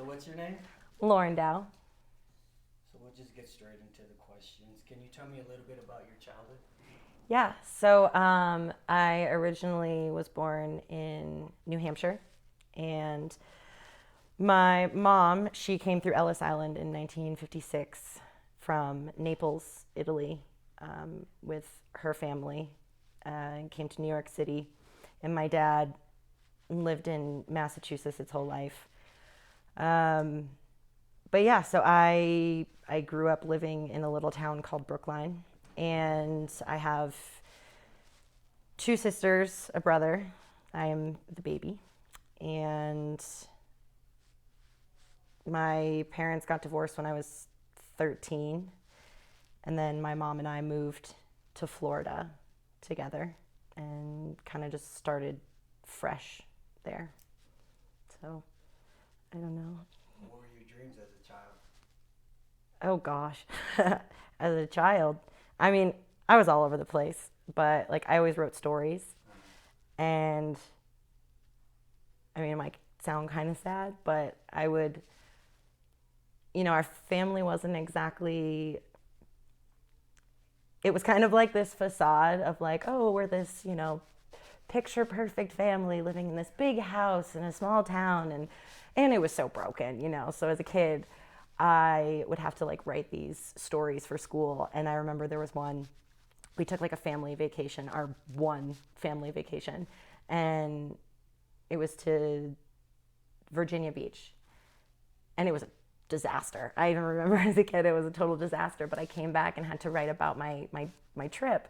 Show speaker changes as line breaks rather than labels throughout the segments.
So what's your name?
Lauren Dow.
So we'll just get straight into the questions. Can you tell me a little bit about your childhood?
Yeah, so I originally was born in New Hampshire, and my mom, she came through Ellis Island in 1956 from Naples, Italy, with her family, and came to New York City. And my dad lived in Massachusetts his whole life. Um, but yeah, so I grew up living in a little town called Brookline, and I have two sisters, a brother. I am the baby, and my parents got divorced when I was 13, and then my mom and I moved to Florida together and kind of just started fresh there. So I don't know.
What were your dreams as a child?
Oh gosh. As a child, I mean, I was all over the place, but like I always wrote stories, and I mean, it might sound kind of sad, but I would, our family wasn't exactly, it was kind of like this facade of like, oh, we're this, picture perfect family living in this big house in a small town, and it was so broken. So as a kid, I would have to like write these stories for school, and I remember there was one, we took like a family vacation, our one family vacation, and it was to Virginia Beach, and it was a disaster. I even remember as a kid it was a total disaster, but I came back and had to write about my trip.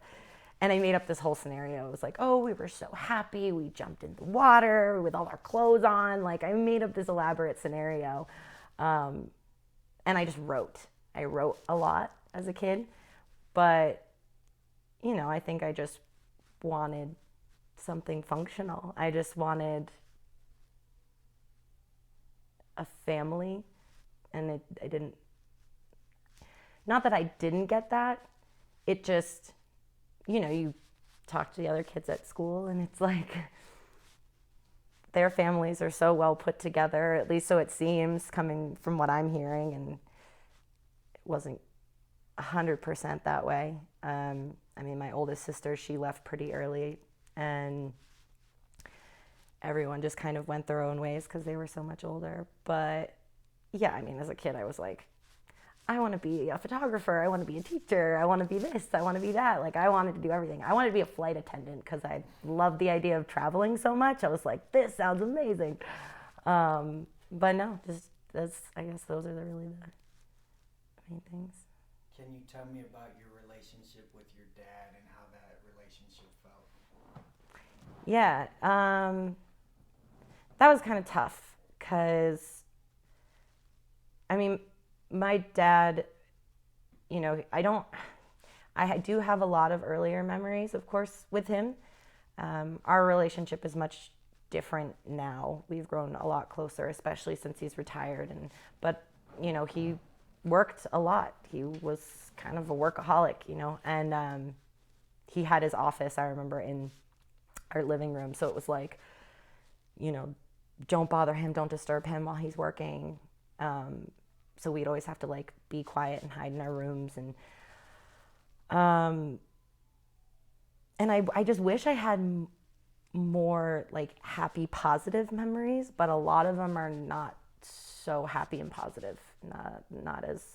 And I made up this whole scenario. It was like, oh, we were so happy. We jumped in the water with all our clothes on. Like, I made up this elaborate scenario. Um, and I just wrote. I wrote a lot as a kid. But, I think I just wanted something functional. I just wanted a family. And I didn't, not that I didn't get that. It just, you talk to the other kids at school, and it's like their families are so well put together, at least so it seems, coming from what I'm hearing, and it wasn't 100% that way. I mean, my oldest sister, she left pretty early, and everyone just kind of went their own ways because they were so much older. But yeah, I mean, as a kid, I was like, I want to be a photographer. I want to be a teacher. I want to be this. I want to be that. Like, I wanted to do everything. I wanted to be a flight attendant because I loved the idea of traveling so much. I was like, this sounds amazing. But no, just that's, I guess those are really the main things.
Can you tell me about your relationship with your dad and how that relationship felt?
Yeah, that was kind of tough because, I mean, my dad, I do have a lot of earlier memories, of course, with him. Our relationship is much different now. We've grown a lot closer, especially since he's retired. But he worked a lot. He was kind of a workaholic, and he had his office. I remember in our living room, so it was like, you know, don't bother him, don't disturb him while he's working. So we'd always have to like be quiet and hide in our rooms, um, and I just wish I had more like happy, positive memories, but a lot of them are not so happy and positive. Not as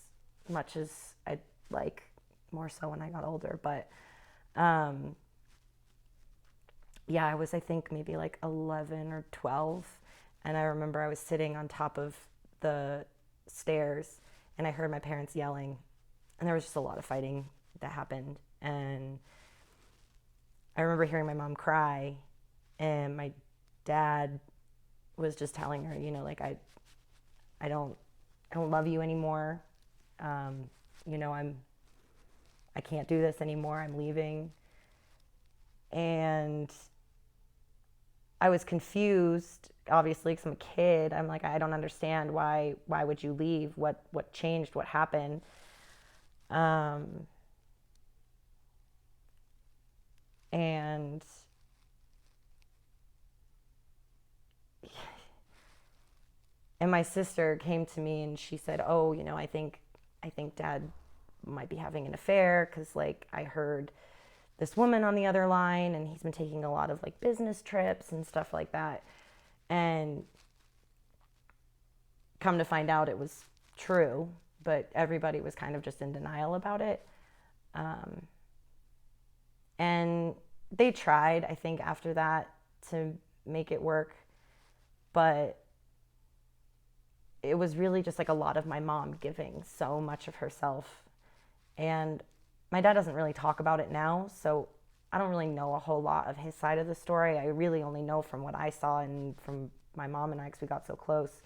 much as I'd like, more so when I got older. But um, yeah, I was, I think, maybe like 11 or 12. And I remember I was sitting on top of the stairs, and I heard my parents yelling. And there was just a lot of fighting that happened. And I remember hearing my mom cry, and my dad was just telling her, like, I don't, I don't love you anymore. Um, I can't do this anymore. I'm leaving. And I was confused, obviously, because I'm a kid. I'm like, I don't understand why would you leave? What changed? What happened? Um, and And my sister came to me and she said, "Oh, I think Dad might be having an affair because like I heard this woman on the other line and he's been taking a lot of like business trips and stuff like that." And come to find out it was true, but everybody was kind of just in denial about it. Um, and they tried, I think, after that to make it work, but it was really just like a lot of my mom giving so much of herself. And my dad doesn't really talk about it now, so I don't really know a whole lot of his side of the story. I really only know from what I saw and from my mom and I because we got so close.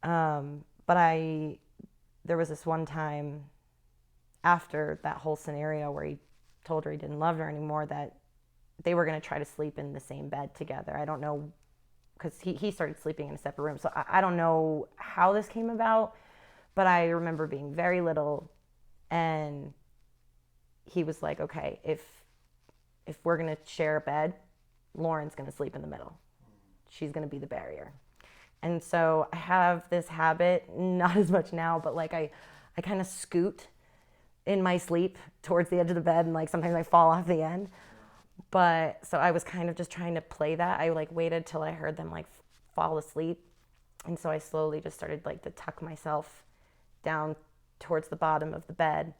But there was this one time after that whole scenario where he told her he didn't love her anymore that they were going to try to sleep in the same bed together. I don't know, because he started sleeping in a separate room. So I don't know how this came about, but I remember being very little and he was like, okay, if we're going to share a bed, Lauren's going to sleep in the middle. She's going to be the barrier. And so I have this habit, not as much now, but like I kind of scoot in my sleep towards the edge of the bed and like sometimes I fall off the end. But so I was kind of just trying to play that. I like waited till I heard them like fall asleep. And so I slowly just started like to tuck myself down towards the bottom of the bed.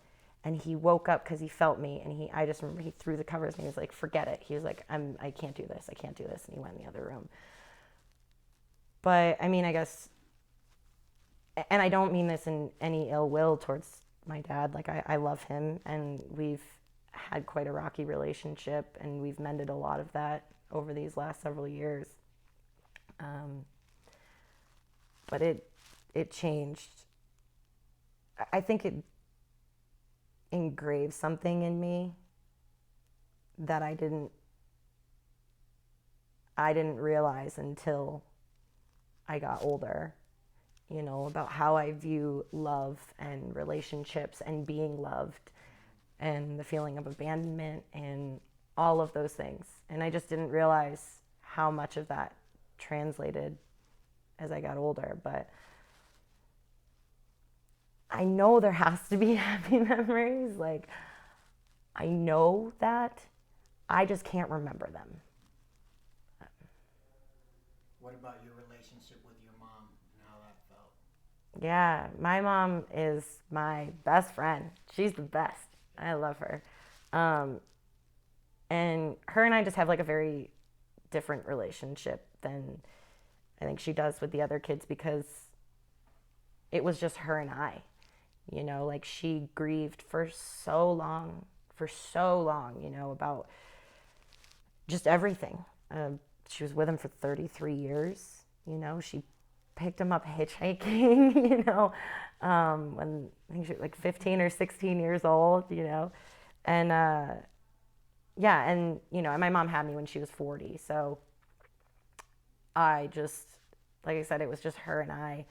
And he woke up because he felt me. And I just remember he threw the covers and he was like, forget it. He was like, I can't do this. I can't do this. And he went in the other room. But I mean, I guess, and I don't mean this in any ill will towards my dad. Like I love him and we've had quite a rocky relationship and we've mended a lot of that over these last several years. But it changed. I think it engraved something in me that I didn't realize until I got older, about how I view love and relationships and being loved and the feeling of abandonment and all of those things. And I just didn't realize how much of that translated as I got older. But I know there has to be happy memories. Like, I know that. I just can't remember them.
What about your relationship with your mom and how that felt?
Yeah, my mom is my best friend. She's the best. I love her. And her and I just have like a very different relationship than I think she does with the other kids because it was just her and I. Like she grieved for so long, about just everything. She was with him for 33 years. She picked him up hitchhiking, when I think she was like 15 or 16 years old, and yeah, and and my mom had me when she was 40, so I just, like I said, it was just her and I.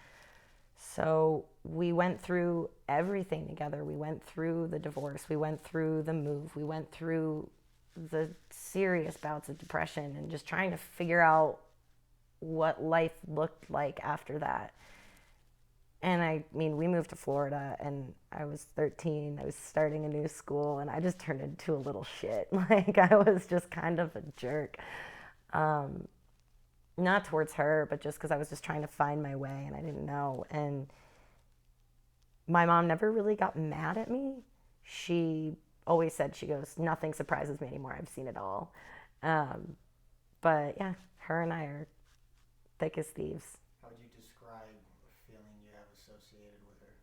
So we went through everything together. We went through the divorce, we went through the move, we went through the serious bouts of depression and just trying to figure out what life looked like after that. And I mean, we moved to Florida and I was 13. I was starting a new school and I just turned into a little shit. Like I was just kind of a jerk. Not towards her, but just because I was just trying to find my way and I didn't know. And my mom never really got mad at me. She always said, she goes, nothing surprises me anymore. I've seen it all. But yeah, her and I are thick as thieves.
How would you describe a feeling you have associated with her?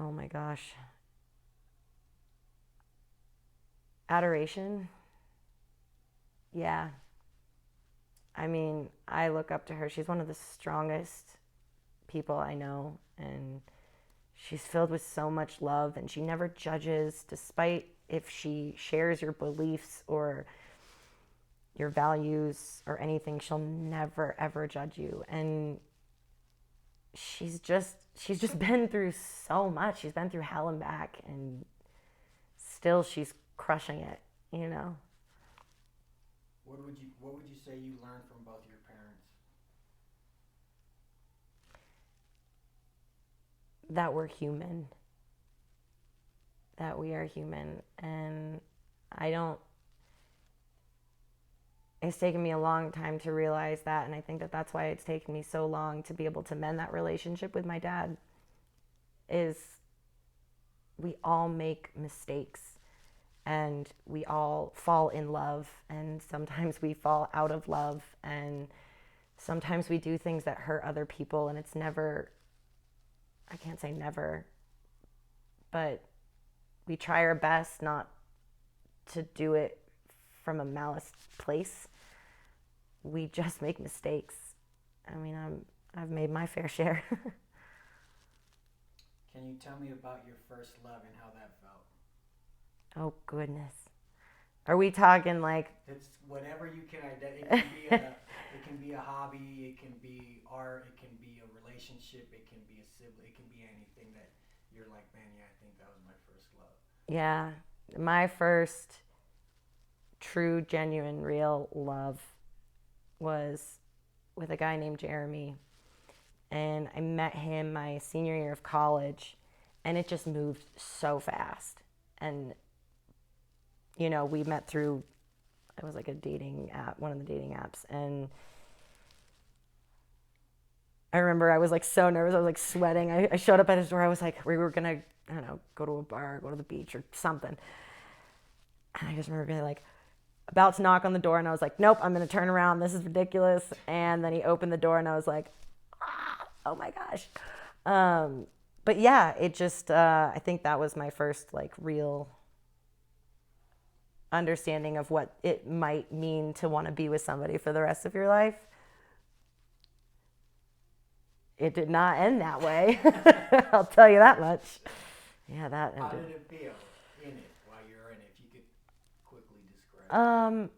Oh my gosh. Adoration. Yeah. I mean, I look up to her. She's one of the strongest people I know, and she's filled with so much love, and she never judges, despite if she shares your beliefs or your values or anything. She'll never ever judge you. And she's just been through so much. She's been through hell and back, and still she's crushing it.
What would you say you learned from both your parents?
That we're human, that we are human. And I don't, it's taken me a long time to realize that. And I think that that's why it's taken me so long to be able to mend that relationship with my dad, is we all make mistakes and we all fall in love, and sometimes we fall out of love, and sometimes we do things that hurt other people, and it's never, I can't say never, but we try our best not to do it from a malice place. We just make mistakes. I mean, I've made my fair share.
Can you tell me about your first love and how that felt?
Oh goodness. Are we talking like
It's whatever you can identify. It can be a hobby. It can be art. It can be a relationship. It can be a sibling. It can be anything that you're like, man, yeah, I think that was my first love.
yeah, my first true, genuine, real love was with a guy named Jeremy. And I met him my senior year of college, and it just moved so fast. And, you know, we met through, it was like a dating app, one of the dating apps. And I remember I was like so nervous. I was like sweating. I showed up at his door. I was like, we were going to, I don't know, go to a bar, go to the beach or something. And I just remember being like, about to knock on the door, and I was like, nope, I'm going to turn around. This is ridiculous. And then he opened the door, and I was like, oh my gosh. But yeah, it just, I think that was my first like real understanding of what it might mean to want to be with somebody for the rest of your life. It did not end that way. I'll tell you that much. Yeah, that ended.
How did it feel in it while you were in it? If you could quickly describe.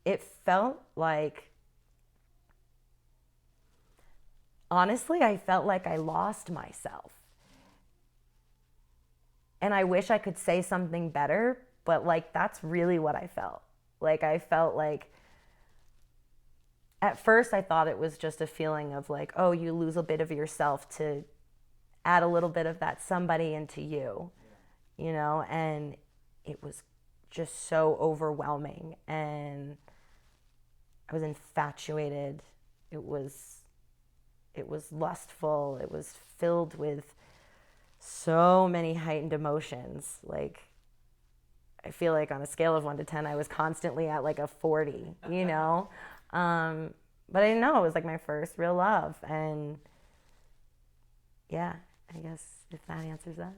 It felt like, honestly, I felt like I lost myself. And I wish I could say something better, but like that's really what I felt. Like I felt like, at first I thought it was just a feeling of like, oh, you lose a bit of yourself to add a little bit of that somebody into you, you know, and it was just so overwhelming, and I was infatuated. It was lustful. It was filled with so many heightened emotions. Like, I feel like on a scale of 1 to 10, I was constantly at like a 40, you know? But I didn't know it was like my first real love. And yeah, I guess if that answers that.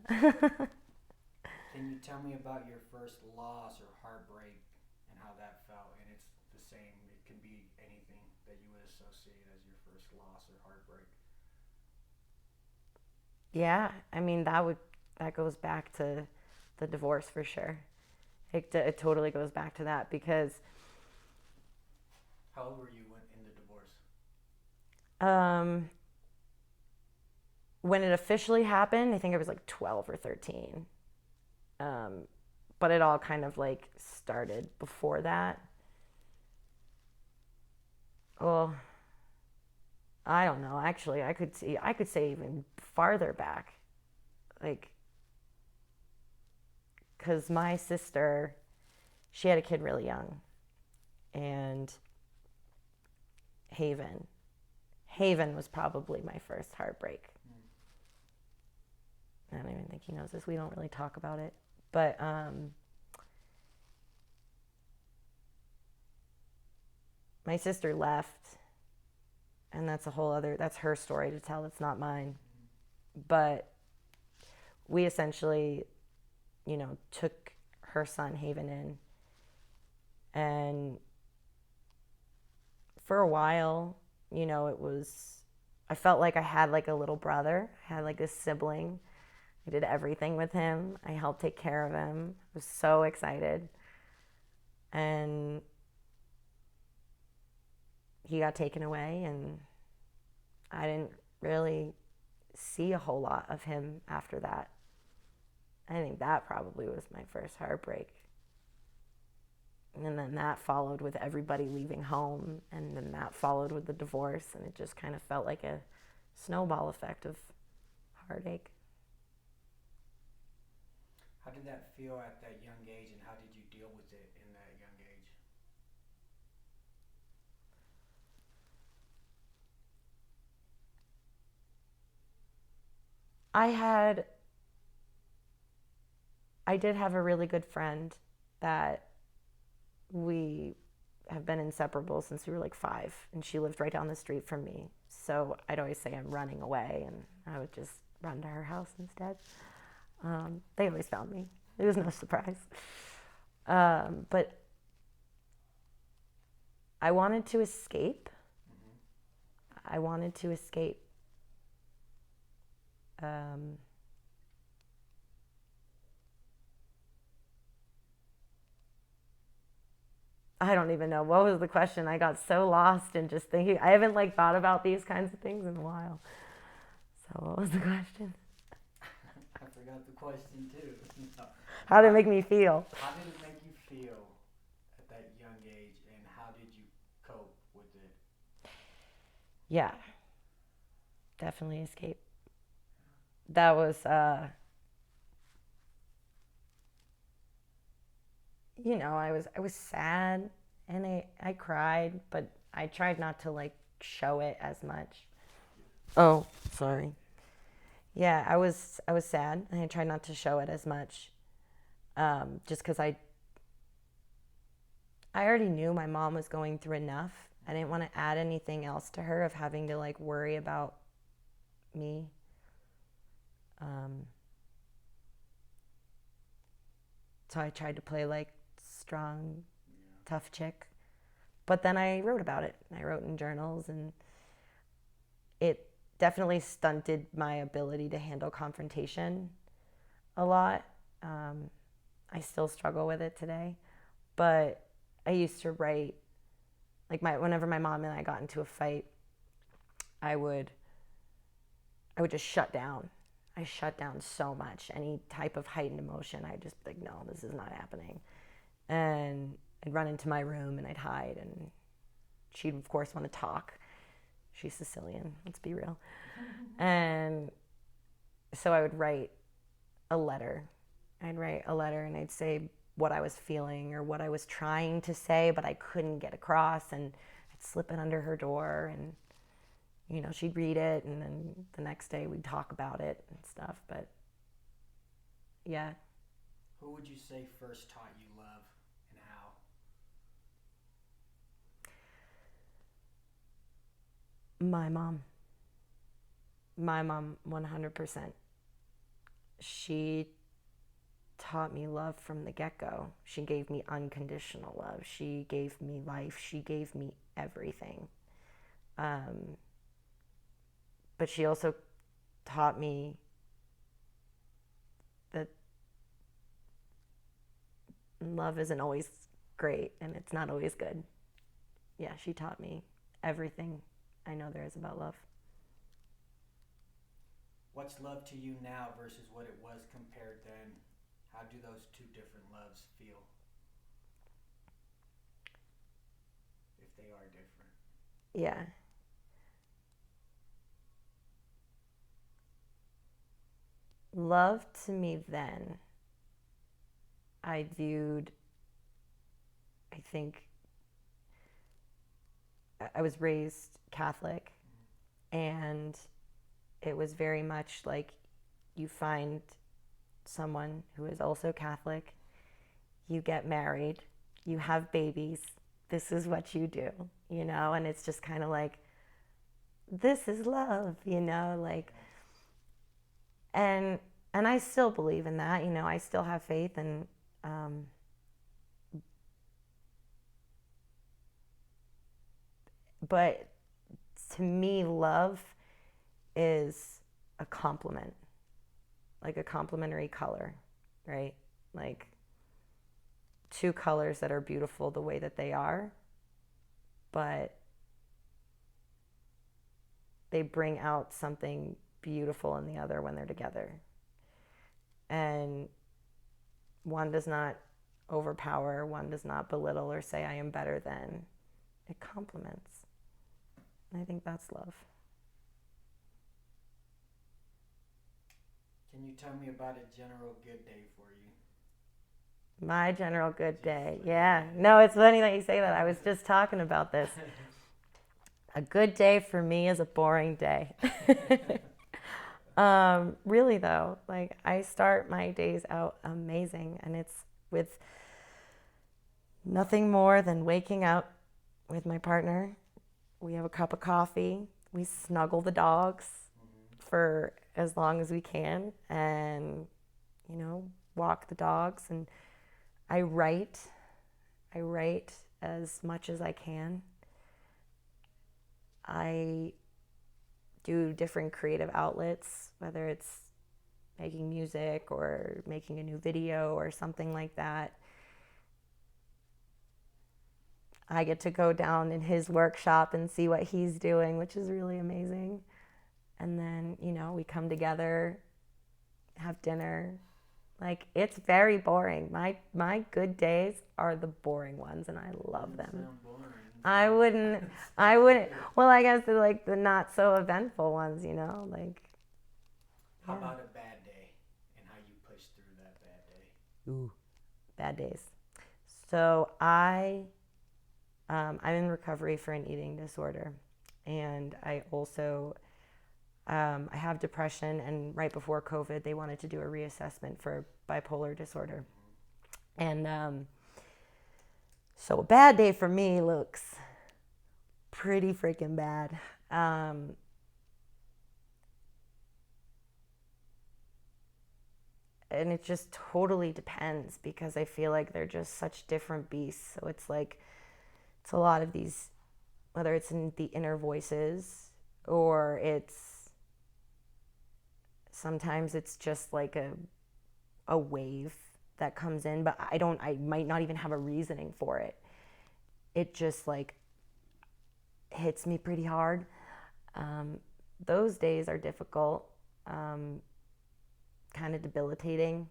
Can you tell me about your first loss or heartbreak and how that felt? And it's the same. It can be anything that you would associate as your first loss or heartbreak.
Yeah, I mean, that goes back to the divorce for sure. It totally goes back to that because
How old were you in the divorce?
when it officially happened, I think I was like 12 or 13. But it all kind of like started before that. Well, I don't know. Actually, I could say even farther back, like, because my sister, she had a kid really young, and Haven was probably my first heartbreak. I don't even think he knows this. We don't really talk about it, but my sister left, and that's her story to tell. It's not mine. But we essentially, you know, took her son Haven in, and for a while, you know, I felt like I had like a little brother, I had like a sibling. I did everything with him. I helped take care of him. I was so excited. And he got taken away, and I didn't really see a whole lot of him after that. I think that probably was my first heartbreak. And then that followed with everybody leaving home, and then that followed with the divorce, and it just kind of felt like a snowball effect of heartache.
How did that feel at that young age, and how did you deal with it in that young age?
I had, I did have a really good friend that we have been inseparable since we were like 5, and she lived right down the street from me. So I'd always say I'm running away, and I would just run to her house instead. They always found me. It was no surprise. But I wanted to escape.
Mm-hmm.
I wanted to escape. Um, I don't even know what was the question. I got so lost in just thinking. I haven't like thought about these kinds of things in a while. So what was the question?
I forgot the question too. No.
How did it make me feel?
How did it make you feel at that young age, and how did you cope with it?
Yeah, definitely escape. That was, I was sad, and I cried, but I tried not to like show it as much. Oh, sorry. Yeah, I was sad, and I tried not to show it as much, just because I already knew my mom was going through enough. I didn't want to add anything else to her of having to like worry about me. Um, so I tried to play like strong,
Yeah.
tough chick. But then I wrote about it. I wrote in journals, and it definitely stunted my ability to handle confrontation a lot. Um, I still struggle with it today, but I used to write like whenever my mom and I got into a fight, I would I would just shut down. I shut down so much. Any type of heightened emotion, I'd just be like, no, this is not happening. And I'd run into my room and I'd hide, and she'd of course want to talk. She's Sicilian, let's be real. And so I would write a letter. I'd write a letter and I'd say what I was feeling or what I was trying to say, but I couldn't get across, and I'd slip it under her door, and she'd read it, and then the next day we'd talk about it and stuff. But yeah,
Who would you say first taught you love, and how?
my mom. My mom, 100%. She taught me love from the get go. She gave me unconditional love. She gave me life. She gave me everything. Um, but she also taught me that love isn't always great and it's not always good. Yeah, she taught me everything I know there is about love.
What's love to you now versus what it was compared then? How do those two different loves feel, if they are different?
Yeah. Love to me then, I viewed, I think, I was raised Catholic, and it was very much like you find someone who is also Catholic, you get married, you have babies, this is what you do, and it's just kind of like, this is love, like, and and I still believe in that, I still have faith, and um, but to me, love is a compliment, like a complementary color, right? Like two colors that are beautiful the way that they are, but they bring out something beautiful in the other when they're together. And One does not overpower, one does not belittle or say I am better than. It complements. I think that's love.
Can you tell me about a general good day for you?
My general good
Just
day.
like
Yeah.
yeah.
No, it's funny that you say that. I was just talking about this. A good day for me is a boring day. Really, though, like I start my days out amazing, and it's with nothing more than waking up with my partner. We have a cup of coffee. We snuggle the dogs for as long as we can and, walk the dogs. And I write. I write as much as I can. I do different creative outlets, whether it's making music or making a new video or something like that. I get to go down in his workshop and see what he's doing, which is really amazing. And then, we come together, have dinner. Like, it's very boring. My good days are the boring ones, and I love them.
Sound boring.
I wouldn't, I wouldn't, well, I guess they're like the not so eventful ones, like.
How
Yeah.
about a bad day and how you push through that bad day?
Ooh, bad days. So I'm in recovery for an eating disorder, and I also I have depression. And right before COVID, they wanted to do a reassessment for bipolar disorder, and so a bad day for me looks pretty freaking bad. And it just totally depends because I feel like they're just such different beasts. So it's like, it's a lot of these, whether it's in the inner voices or sometimes it's just like a wave that comes in, but I might not even have a reasoning for it. It just like hits me pretty hard. Those days are difficult, kind of debilitating,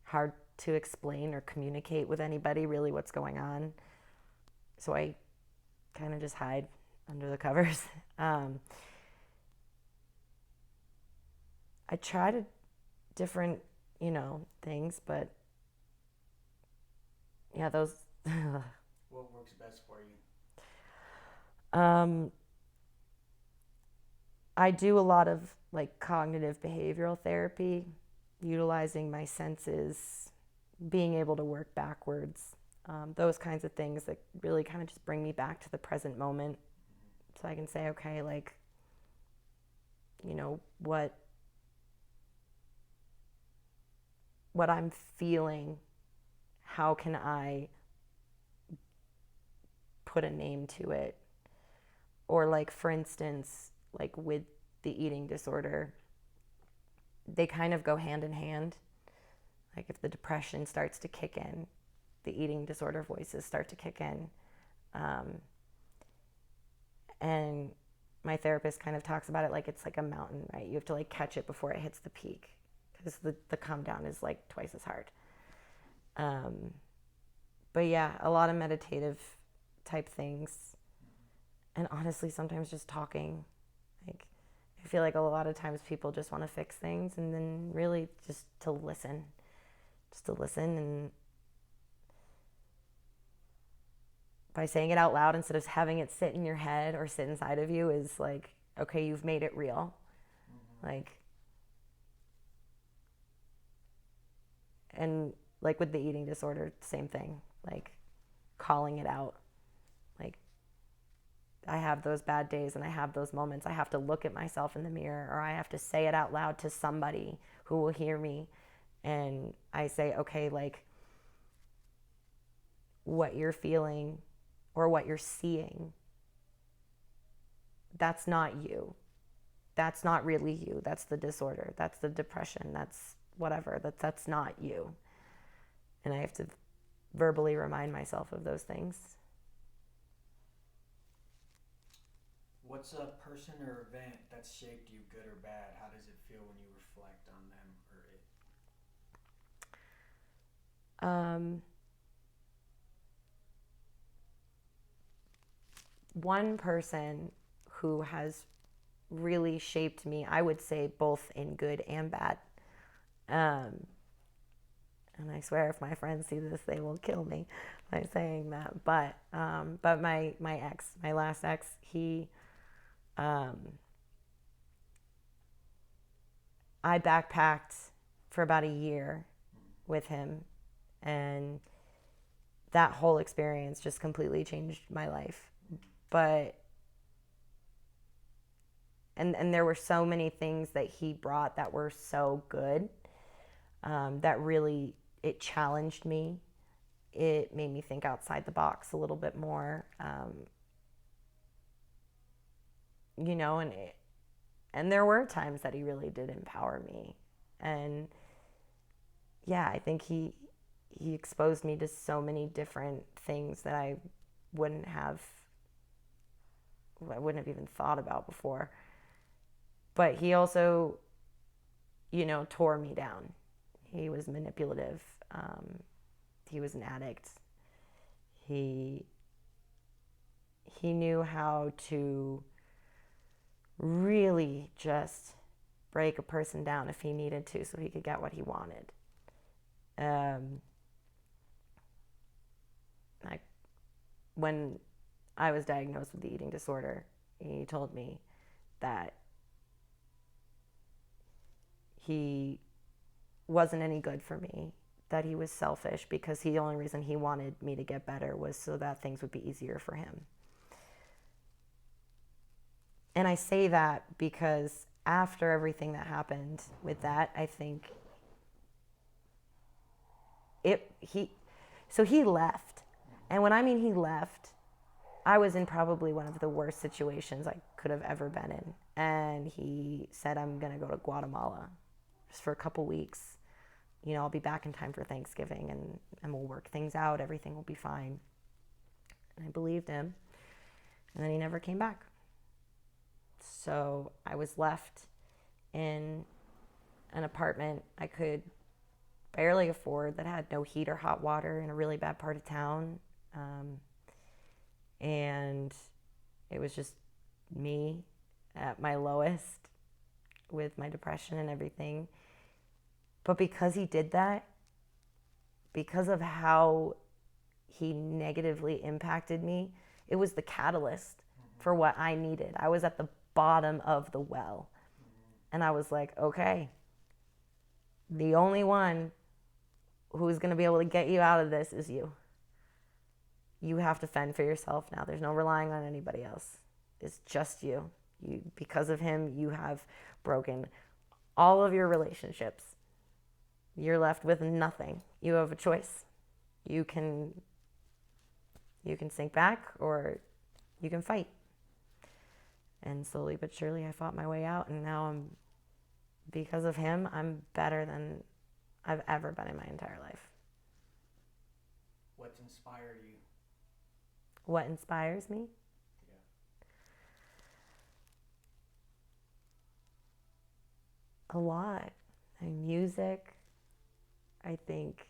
hard to explain or communicate with anybody really what's going on. So I kind of just hide under the covers. I try to different, things, but yeah, those.
What works best for you?
um, I do a lot of like cognitive behavioral therapy, utilizing my senses, being able to work backwards, those kinds of things that really kind of just bring me back to the present moment. So I can say, okay, like, what I'm feeling, how can I put a name to it? Or like, for instance, like with the eating disorder, they kind of go hand in hand. Like if the depression starts to kick in, the eating disorder voices start to kick in. And my therapist kind of talks about it like it's like a mountain, right? You have to like catch it before it hits the peak because the come down is like twice as hard. But yeah, a lot of meditative type things. And honestly, sometimes just talking. Like, I feel like a lot of times people just want to fix things, and then really just to listen. Just to listen, and by saying it out loud instead of having it sit in your head or sit inside of you is like, okay, you've made it real. Like, and like with the eating disorder, same thing. Like, calling it out. Like, I have those bad days and I have those moments. I have to look at myself in the mirror, or I have to say it out loud to somebody who will hear me. And I say, okay, like, what you're feeling or what you're seeing, that's not you. That's not really you. That's the disorder. That's the depression. That's whatever. That's not you. And I have to verbally remind myself of those things.
What's a person or event that's shaped you, good or bad? How does it feel when you reflect on them or it?
Um, One person who has really shaped me, I would say both in good and bad. Um, and I swear if my friends see this, they will kill me by saying that. But my ex, my last ex, um, I backpacked for about a year with him, and that whole experience just completely changed my life. But and there were so many things that he brought that were so good, that really, it challenged me. It made me think outside the box a little bit more, and there were times that he really did empower me. And yeah, I think he exposed me to so many different things that wouldn't have I wouldn't have even thought about before. But he also, tore me down. He was manipulative. He was an addict. He he knew how to really just break a person down if he needed to, so he could get what he wanted. Um, like when I was diagnosed with the eating disorder, he told me that he wasn't any good for me, that he was selfish because the only reason he wanted me to get better was so that things would be easier for him. And I say that because after everything that happened with that, I think it he so he left. And when I mean he left, I was in probably one of the worst situations I could have ever been in. And he said, I'm going to go to Guatemala just for a couple weeks. I'll be back in time for Thanksgiving, and we'll work things out. Everything will be fine. And I believed him. And then he never came back. So I was left in an apartment I could barely afford, that had no heat or hot water, in a really bad part of town. And it was just me at my lowest with my depression and everything. But because he did that, because of how he negatively impacted me, it was the catalyst for what I needed. I was at the bottom of the well. And I was like, okay, the only one who's going to be able to get you out of this is you. You have to fend for yourself now. There's no relying on anybody else. It's just you. Because of him, you have broken all of your relationships. You're left with nothing. You have a choice. You can sink back, or you can fight. And slowly but surely I fought my way out, and now because of him, I'm better than I've ever been in my entire life.
What's inspired you?
What inspires me?
Yeah.
A lot. Music. I think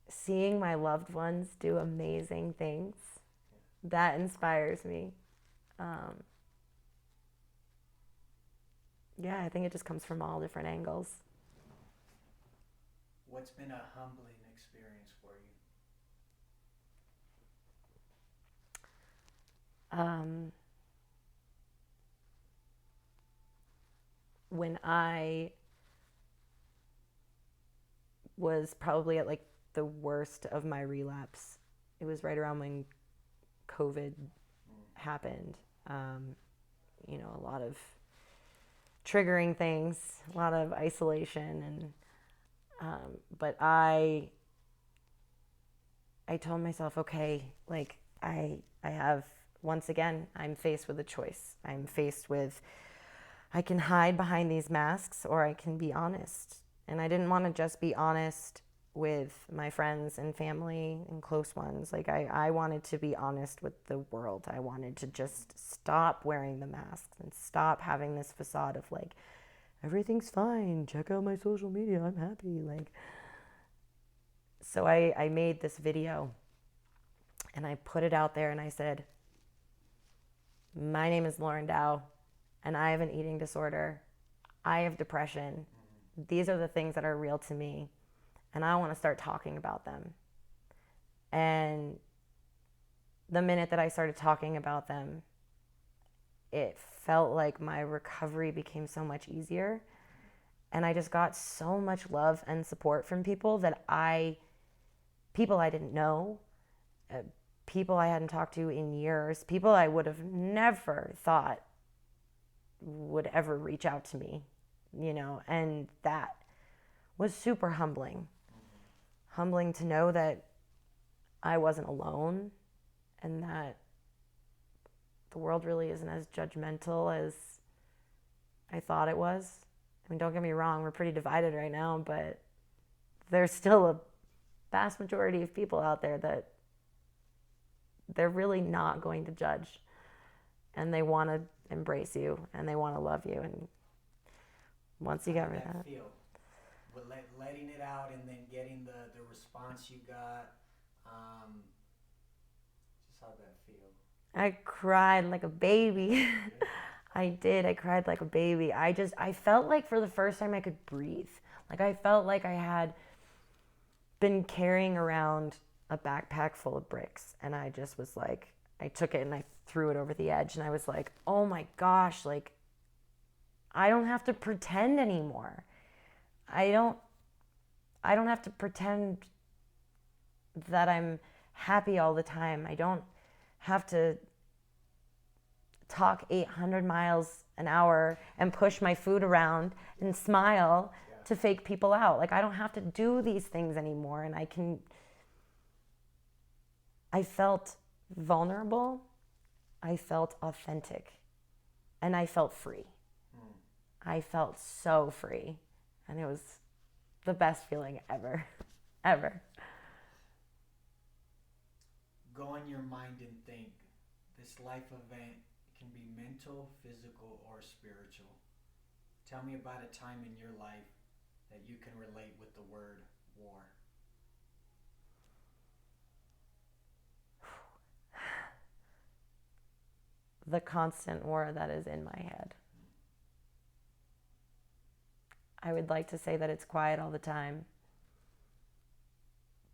seeing my loved ones do amazing things, that inspires me. Yeah, I think it just comes from all different angles.
What's been a humbling experience for you?
When I was probably at like the worst of my relapse, it was right around when COVID happened. A lot of triggering things, a lot of isolation, but I told myself, okay, like I have, once again, I'm faced with a choice. I'm faced with, I can hide behind these masks, or I can be honest. And I didn't want to just be honest with my friends and family and close ones. Like I wanted to be honest with the world. I wanted to just stop wearing the masks and stop having this facade of like, everything's fine, check out my social media, I'm happy. Like, So I made this video and I put it out there and I said, my name is Lauren Dow and I have an eating disorder. I have depression. These are the things that are real to me and I want to start talking about them. And the minute that I started talking about them, it felt like my recovery became so much easier. And I just got so much love and support from people people I didn't know, people I hadn't talked to in years, people I would have never thought would ever reach out to me, and that was super humbling. Humbling to know that I wasn't alone and that the world really isn't as judgmental as I thought it was. I mean, don't get me wrong, we're pretty divided right now, but there's still a vast majority of people out there that they're really not going to judge. And they want to embrace you and they want to love you. And once you get rid of that.
Feel? With letting it out and then getting the response you got. Just how'd that feel?
I cried like a baby. I did. I cried like a baby. I felt like for the first time I could breathe. Like I felt like I had been carrying around a backpack full of bricks. And I just was like, I took it and I threw it over the edge. And I was like, oh my gosh, like, I don't have to pretend anymore. I don't have to pretend that I'm happy all the time. I don't have to talk 800 miles an hour and push my food around and smile to fake people out. Like, I don't have to do these things anymore. And I felt vulnerable. I felt authentic. And I felt free. I felt so free. And it was the best feeling ever. Ever.
Go in your mind and think. This life event can be mental, physical, or spiritual. Tell me about a time in your life that you can relate with the word war.
The constant war that is in my head. I would like to say that it's quiet all the time,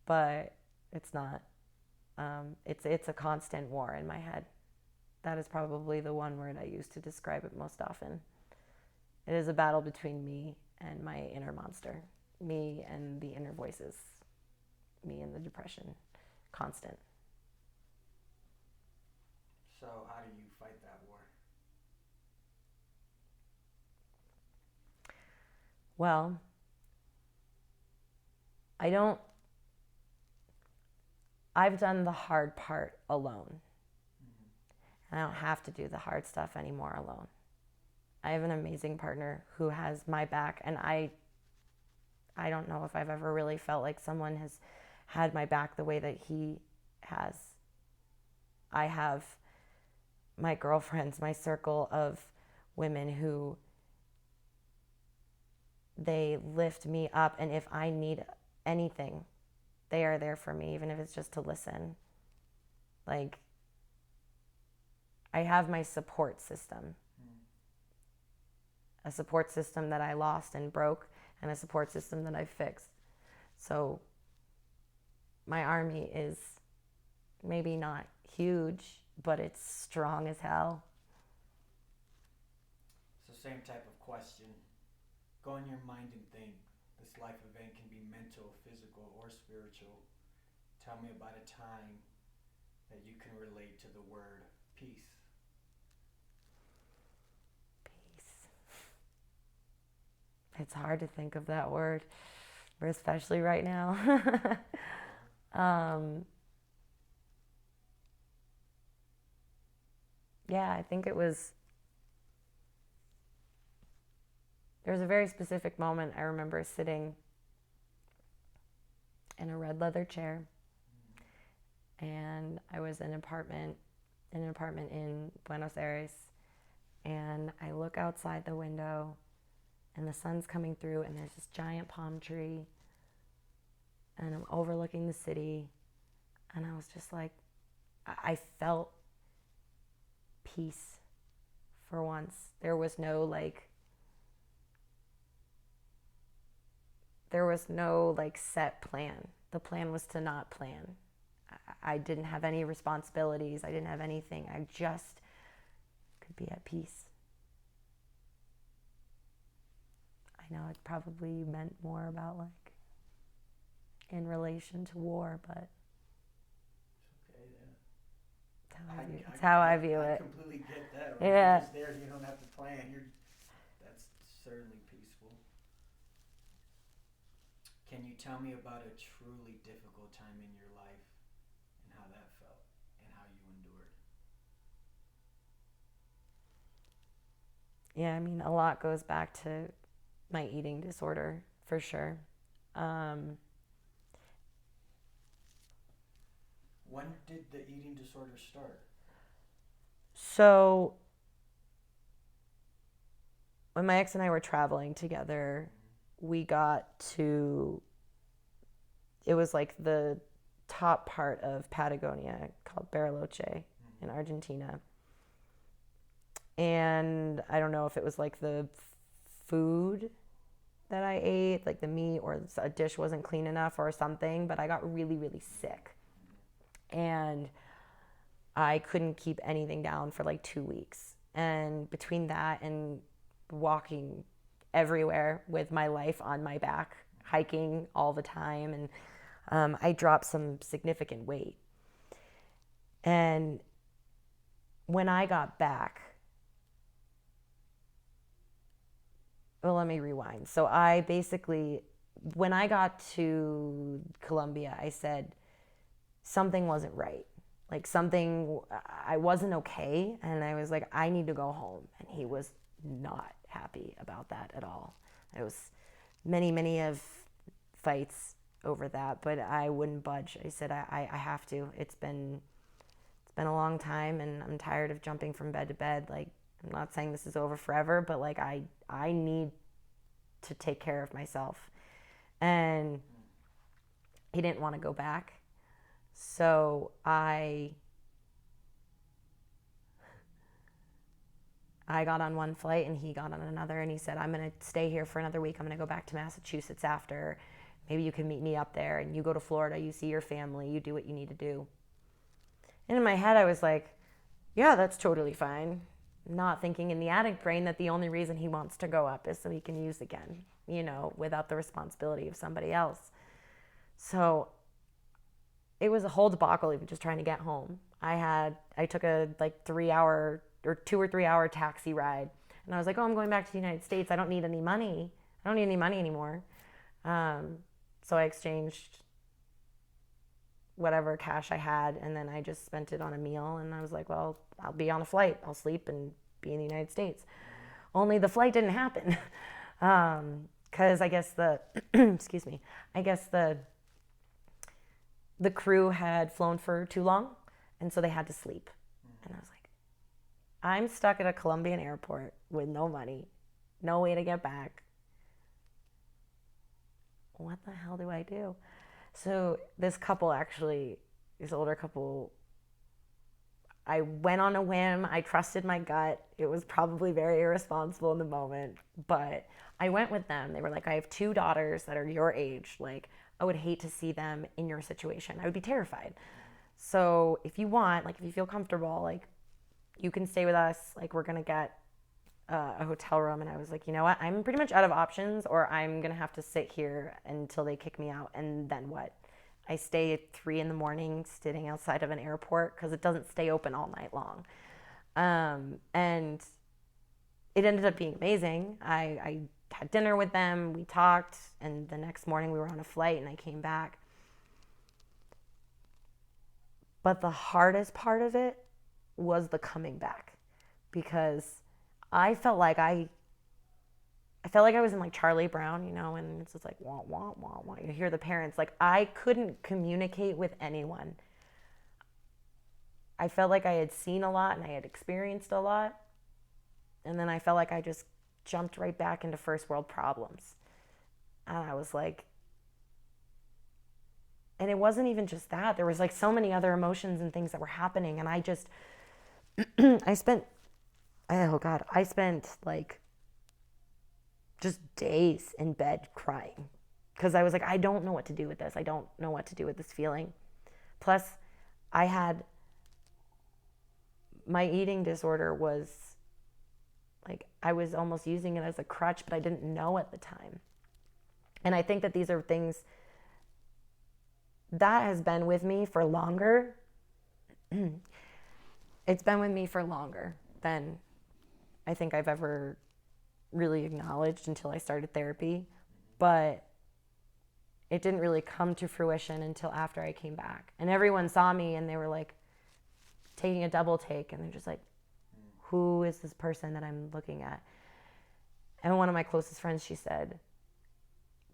but it's not. It's a constant war in my head. That is probably the one word I use to describe it most often. It is a battle between me and my inner monster, me and the inner voices, me and the depression, constant.
So how do you fight that war?
Well, I've done the hard part alone. And I don't have to do the hard stuff anymore alone. I have an amazing partner who has my back, and I don't know if I've ever really felt like someone has had my back the way that he has. I have my girlfriends, my circle of women who they lift me up, and if I need anything, they are there for me, even if it's just to listen. Like, I have my support system. A support system that I lost and broke, and a support system that I fixed. So my army is maybe not huge, but it's strong as hell.
So same type of question. Go in your mind and think. This life event can be mental, physical, or spiritual. Tell me about a time that you can relate to the word peace.
Peace. It's hard to think of that word, especially right now. Yeah, I think there was a very specific moment. I remember sitting in a red leather chair, and I was in an apartment in Buenos Aires, and I look outside the window, and the sun's coming through, and there's this giant palm tree, and I'm overlooking the city. And I was just like, I felt peace for once. There was no like set plan. The plan was to not plan. I didn't have any responsibilities. I didn't have anything. I just could be at peace. I know it probably meant more about like in relation to war, but
Okay,
that's how I view
I
it.
completely get that. Right?
Yeah.
You're just there. You don't have to plan. That's certainly peaceful. Can you tell me about a truly difficult time in your life and how that felt and how you endured?
Yeah, I mean, a lot goes back to my eating disorder for sure. Um,
When did the eating disorder start?
so when my ex and I were traveling together, we got to, it was like the top part of Patagonia called Bariloche in Argentina. And I don't know if it was like the food that I ate, like the meat, or a dish wasn't clean enough or something, but I got really, really sick. And I couldn't keep anything down for like 2 weeks. And between that and walking everywhere with my life on my back, hiking all the time, and I dropped some significant weight. And when I got back, well, let me rewind. So I basically, when I got to Colombia, I said something wasn't right. Like something, I wasn't okay. And I was like, I need to go home. And he was not happy about that at all. It was many of fights over that, but I wouldn't budge. I said, I have to. It's been a long time and I'm tired of jumping from bed to bed. Like, I'm not saying this is over forever, but like I need to take care of myself. And he didn't want to go back. So I got on one flight and he got on another, and he said, I'm going to stay here for another week. I'm going to go back to Massachusetts after. Maybe you can meet me up there, and you go to Florida, you see your family, you do what you need to do. And in my head, I was like, yeah, that's totally fine. Not thinking in the addict brain that the only reason he wants to go up is so he can use again, without the responsibility of somebody else. So it was a whole debacle even just trying to get home. I took a like 3 hour or 2 or 3 hour taxi ride, and I was like, oh, I'm going back to the United States. I don't need any money. I don't need any money anymore. So I exchanged whatever cash I had, and then I just spent it on a meal, and I was like, well, I'll be on a flight. I'll sleep and be in the United States. Only the flight didn't happen. Because I guess excuse me, I guess the crew had flown for too long, and so they had to sleep. And I was like, I'm stuck at a Colombian airport with no money, no way to get back. What the hell do I do? So this older couple, I went on a whim. I trusted my gut. It was probably very irresponsible in the moment, but I went with them. They were like, I have 2 daughters that are your age. Like, I would hate to see them in your situation. I would be terrified. So if you want, like, if you feel comfortable, like, you can stay with us. Like, we're going to get a hotel room. And I was like, you know what? I'm pretty much out of options, or I'm going to have to sit here until they kick me out. And then what? I stay at 3 a.m. sitting outside of an airport because it doesn't stay open all night long. And it ended up being amazing. I had dinner with them, we talked, and the next morning we were on a flight and I came back. But the hardest part of it was the coming back, because I felt like I was in like Charlie Brown, and it's just like wah wah wah wah. You hear the parents, like I couldn't communicate with anyone. I felt like I had seen a lot and I had experienced a lot, and then I felt like I just jumped right back into first world problems. And I was like, And it wasn't even just that. There was like so many other emotions and things that were happening. And I just, I spent, oh God, I spent like just days in bed crying because I was like, I don't know what to do with this. I don't know what to do with this feeling. Plus, I had, my eating disorder was like, I was almost using it as a crutch, but I didn't know at the time. And I think that these are things that has been with me for longer. It's been with me for longer than I think I've ever really acknowledged until I started therapy. But it didn't really come to fruition until after I came back. And everyone saw me and they were like taking a double take and they're just like, who is this person that I'm looking at? And one of my closest friends, she said,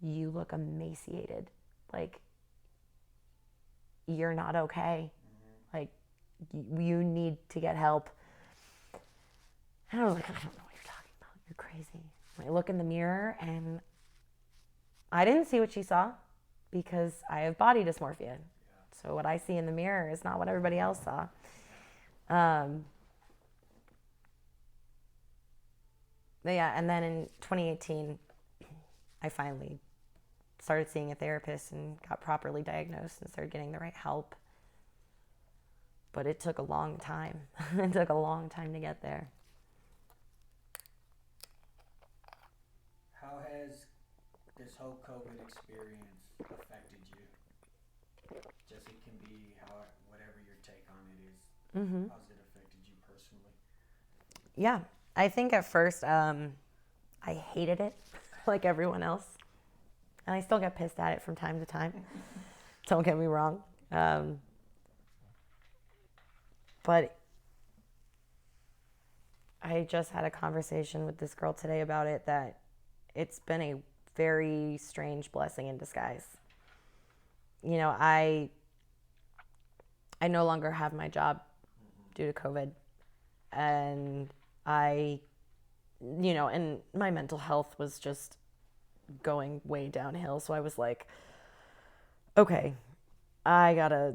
you look emaciated. Like, you're not okay. Like, you need to get help. And I was like, I don't know what you're talking about. You're crazy. And I look in the mirror and I didn't see what she saw because I have body dysmorphia. So what I see in the mirror is not what everybody else saw. But yeah, and then in 2018, I finally started seeing a therapist and got properly diagnosed and started getting the right help. But it took a long time. It took a long time to get there.
How has this whole COVID experience affected you? Just it can be whatever your take on it is.
Mm-hmm.
How's it affected you personally?
Yeah, I think at first I hated it like everyone else. And I still get pissed at it from time to time. Don't get me wrong. But I just had a conversation with this girl today about it, that it's been a very strange blessing in disguise. You know, I no longer have my job due to COVID. And and my mental health was just going way downhill. So I was like, okay, I gotta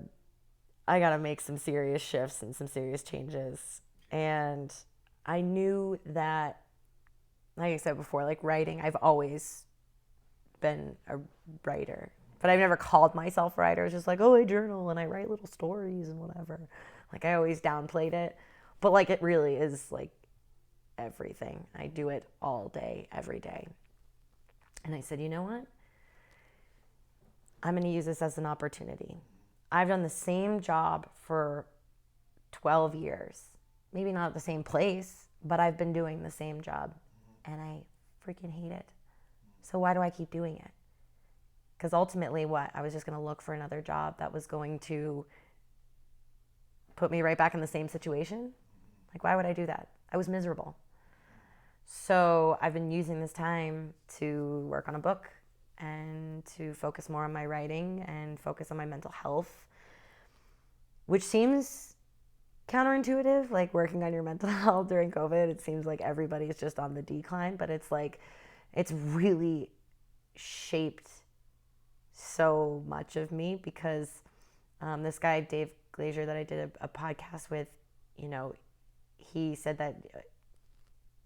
make some serious shifts and some serious changes. And I knew that, like I said before, like writing, I've always been a writer, but I've never called myself a writer. I was just like, oh, I journal and I write little stories and whatever. Like, I always downplayed it, but like, it really is like everything. I do it all day, every day. And I said, you know what? I'm going to use this as an opportunity. I've done the same job for 12 years. Maybe not at the same place, but I've been doing the same job. And I freaking hate it. So why do I keep doing it? Because ultimately, I was just going to look for another job that was going to put me right back in the same situation. Like, why would I do that? I was miserable. So I've been using this time to work on a book and to focus more on my writing and focus on my mental health, which seems counterintuitive, like working on your mental health during COVID. It seems like everybody's just on the decline, but it's like, it's really shaped so much of me because this guy, Dave Glazier, that I did a podcast with, he said that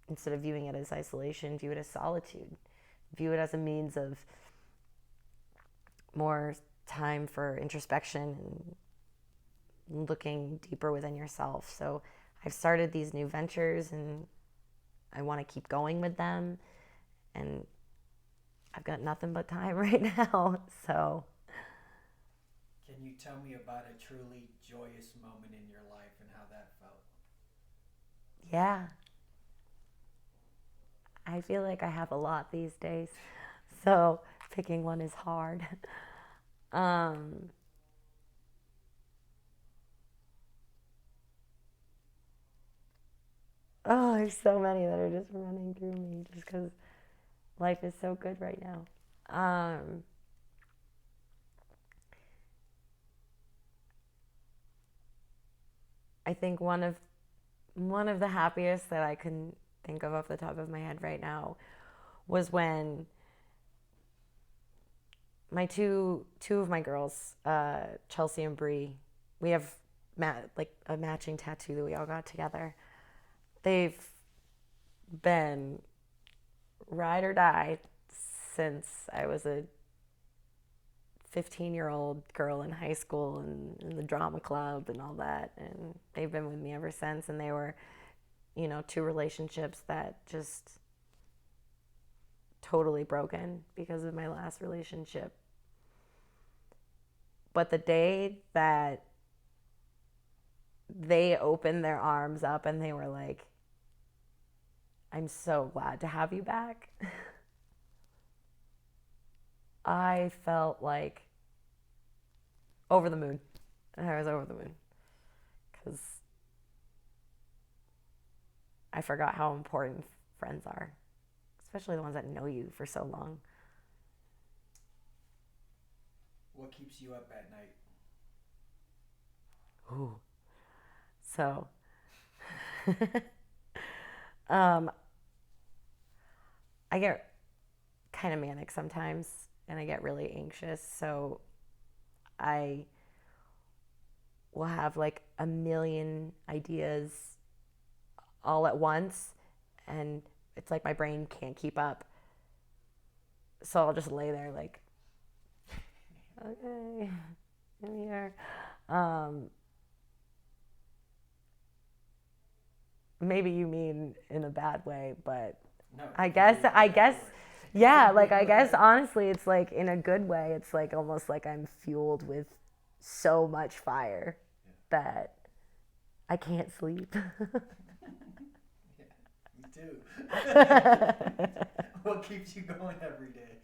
instead of viewing it as isolation, view it as solitude. View it as a means of more time for introspection and looking deeper within yourself. So I've started these new ventures and I want to keep going with them. And I've got nothing but time right now. So
can you tell me about a truly joyous moment in your life and how that felt?
Yeah. I feel like I have a lot these days, so picking one is hard. Oh, there's so many that are just running through me just because life is so good right now. I think one of the happiest that I can think of off the top of my head right now was when my two of my girls, Chelsea and Bree, we have like a matching tattoo that we all got together. They've been ride or die since I was a 15-year-old girl in high school and in the drama club and all that. And they've been with me ever since. And they were, two relationships that just totally broken because of my last relationship. But the day that they opened their arms up and they were like, I'm so glad to have you back, I felt like over the moon. I was over the moon because I forgot how important friends are, especially the ones that know you for so long.
What keeps you up at night?
Ooh. So, um, I get kind of manic sometimes and I get really anxious. So I will have like a million ideas all at once and it's like my brain can't keep up. So I'll just lay there like, okay, I'm here. Um, Maybe you mean in a bad way, but
No,
I guess,
go for it.
yeah, like I guess honestly, it's like in a good way. It's like almost like I'm fueled with so much fire that I can't sleep.
Yeah, me too. What keeps you going every day?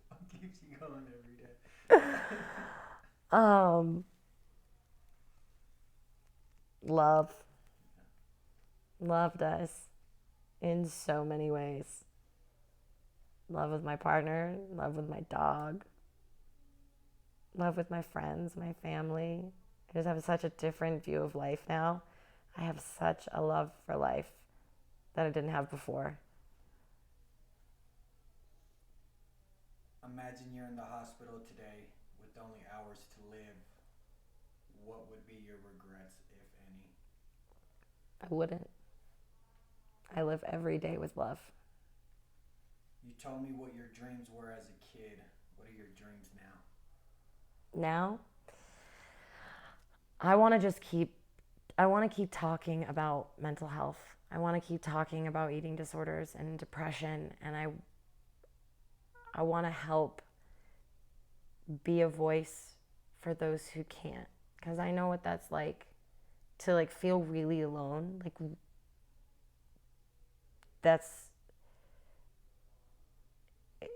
What keeps you going every day?
um, love, love does in so many ways. Love with my partner, love with my dog, love with my friends, my family. I just have such a different view of life now. I have such a love for life that I didn't have before.
Imagine you're in the hospital today with only hours to live. What would be your regrets, if any?
I wouldn't. I live every day with love.
You told me what your dreams were as a kid. What are your dreams now?
Now, I want to just keep I want to keep talking about mental health. I want to keep talking about eating disorders and depression and I want to help be a voice for those who can't because I know what that's like to like feel really alone. Like that's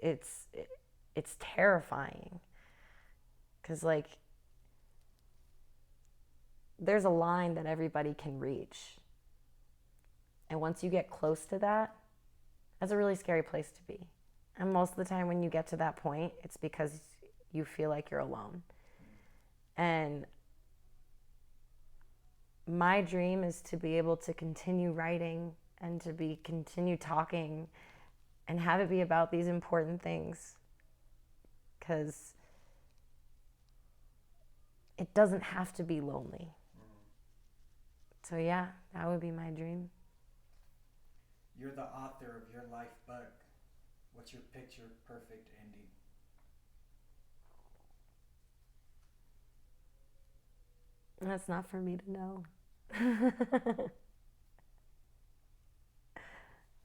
it's it's terrifying cuz like there's a line that everybody can reach. And once you get close to that, that's a really scary place to be. And most of the time when you get to that point, it's because you feel like you're alone. And my dream is to be able to continue writing and to be continue talking and have it be about these important things because it doesn't have to be lonely. So yeah, that would be my dream.
You're the author of your life book. What's your picture perfect ending?
That's not for me to know.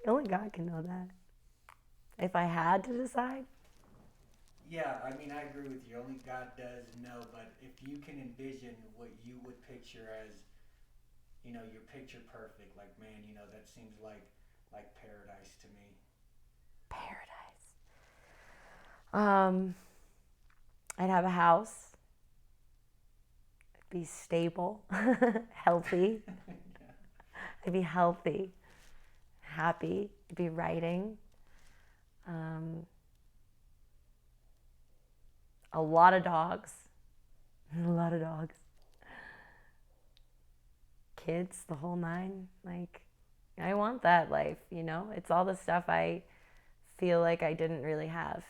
Only God can know that. If I had to decide,
Yeah, I mean, I agree with you. Only God does know, but if you can envision what you would picture as, your picture perfect, like, man, that seems like paradise to me.
paradise. Um, I'd have a house, be stable, healthy.
Yeah.
I'd be healthy, happy, I'd be writing. Um, a lot of dogs, a lot of dogs. Kids, the whole nine. Like, I want that life, It's all the stuff I feel like I didn't really have.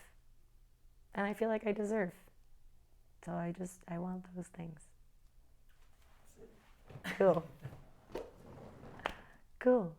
and I feel like I deserve. So I want those things. Cool. Cool.